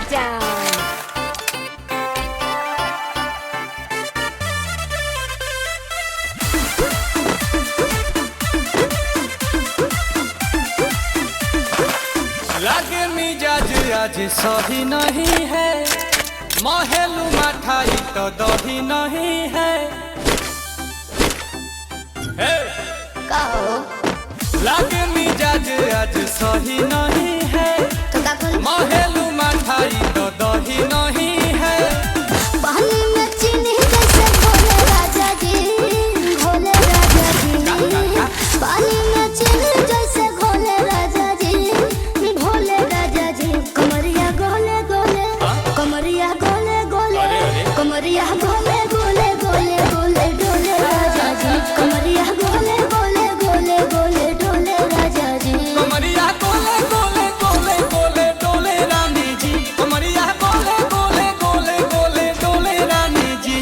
Takedown. लागे मिजाज आज सही नहीं है, महलू मठाई तो दही नहीं है। लागे मिजाज आज सही नहीं है, महलू मठाई तो दही नहीं है। पानी में चीनी जैसे घोले राजा जी, घोले राजा जी। पानी में चीनी जैसे घोले राजा जी, घोले राजा जी। कमरिया गोले गोले, कमरिया गोले गोले, कमरिया गोले गोले गोले गोले डोले राजा जी। कमरिया गोले गोले गोले गोले डोले राजा जी। कमरिया गोले गोले गोले गोले डोले रानी जी। कमरिया गोले गोले गोले गोले डोले रानी जी।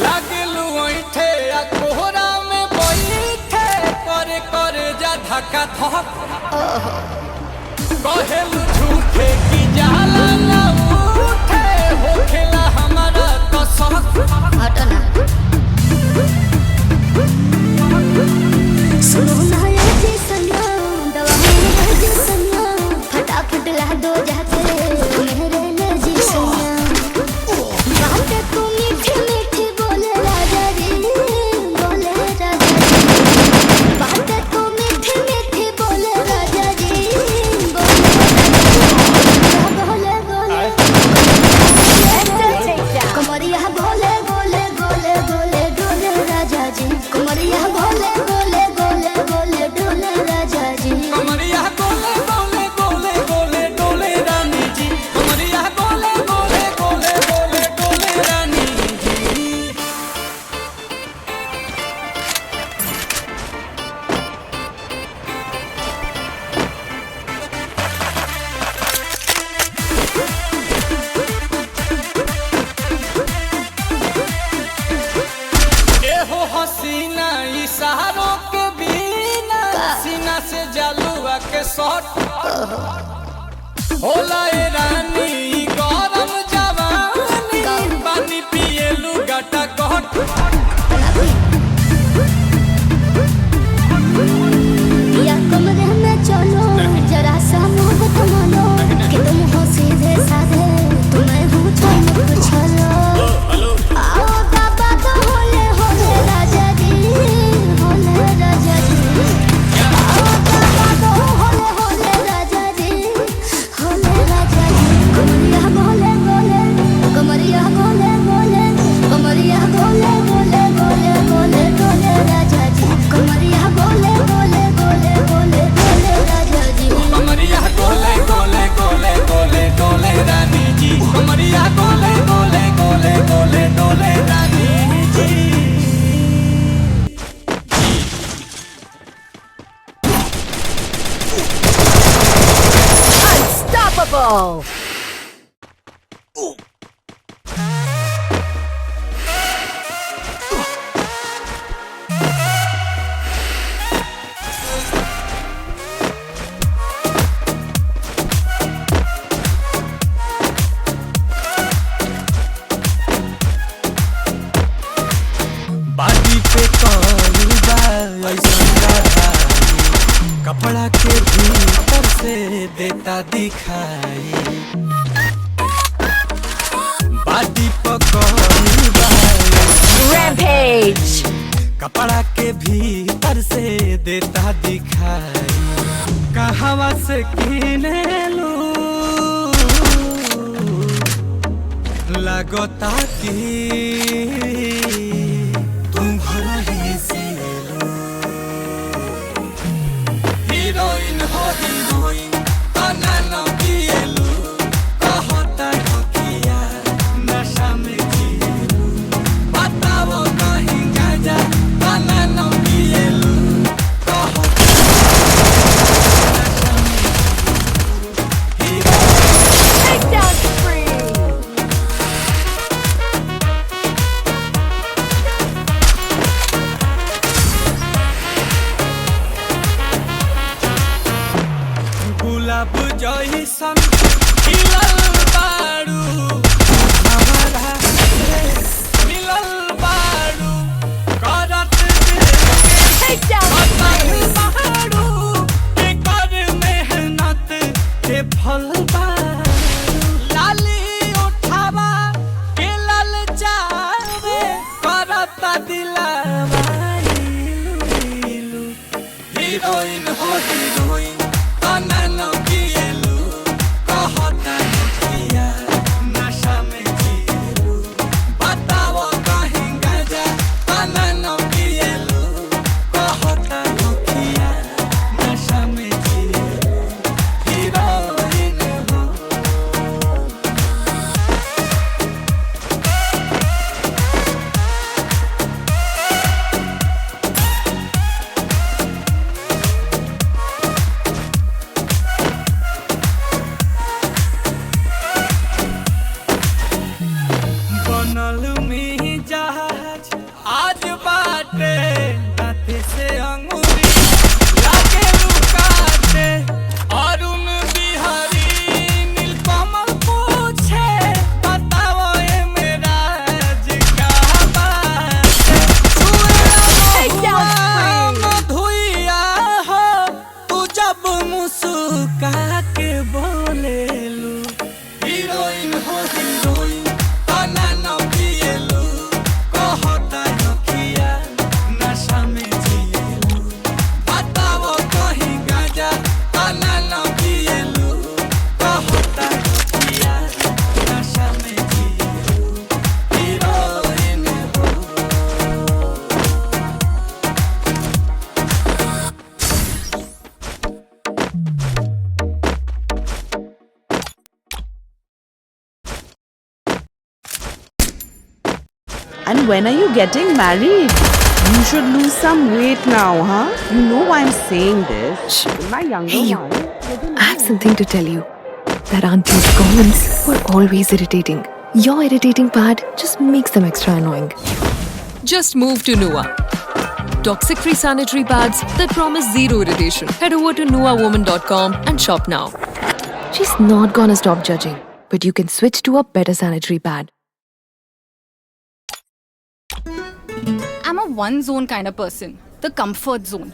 लागलू ऐठे आ कोहरा में बैठे, करे करे जा धक्का धक। कहेलू झूठे की जाला ना उठे, होखेला हमारा कसक। हटना सुनो ना ये जी सनिया, दवा मेरे जी सनिया, फटाफट ला दो जाके मेरे ले जी सनिया। बातें तू मीठी मीठी बोले राजा जी, बोले राजा जी। बातें तू मीठी मीठी बोले राजा जी, बोले बोले कमरिया गोले गोले गोले गोले डोले राजा जी। कमरिया गोले गोले गोले गोले डोले राजा जी। कमरिया गोले गोले गोले गोले डोले रानी जी। कमरिया गोले गोले गोले गोले डोले रानी जी। एहो हसीना इशारों के बिना, सीना से जालुआ के शॉट होला ए रानी गरम जवानी। पानी पिए लुगाटा कट। या कमरे में चलो जरा सा मोहब्बत मानो, कि तुम हो सीधे साधे, तुम्हें हूँ चलो चलो। आओ बाबा तो होले होले राजा जी, होले राजा जी। आओ बाबा तो होले होले राजा जी, होले राजा जी। कमरिया गोले गोले, कमरिया गोले गोले, कमरिया गोले गोले गोले गोले डोले राजा जी। कमरिया गोले गोले गोले गोले डोले राजा जी। कमरिया गोले गोले गोले गोले डोले रानी जी। कमरिया गोले गोले गोले गोले डोले रानी जी। Unstoppable. बाडी पे कौन बा ऐसा कढ़ाई, कपड़ा के भीतर से देता दिखाई। बाडी पे कौन बा Rampage. कपड़ा के भीतर से देता दिखाई। कहवा से किने लू लगता कि तुम घर ही से लो। हीरोइन हो हीरोइन तना न पिएलू, कहता हो किया नशा में जिएलू। बताओ कहीं गाजा तना न पिएलू, कहता नशा में जिएलू। And when are you getting married? You should lose some weight now, huh? You know why I'm saying this. My younger Hey, you. one. I have something to tell you. That auntie's comments were always irritating. Your irritating part just makes them extra annoying. Just move to Nua. Toxic-free sanitary pads that promise zero irritation. Head over to nuawoman.com and shop now. She's not gonna stop judging, but you can switch to a better sanitary pad. I'm a one zone kind of person, the comfort zone.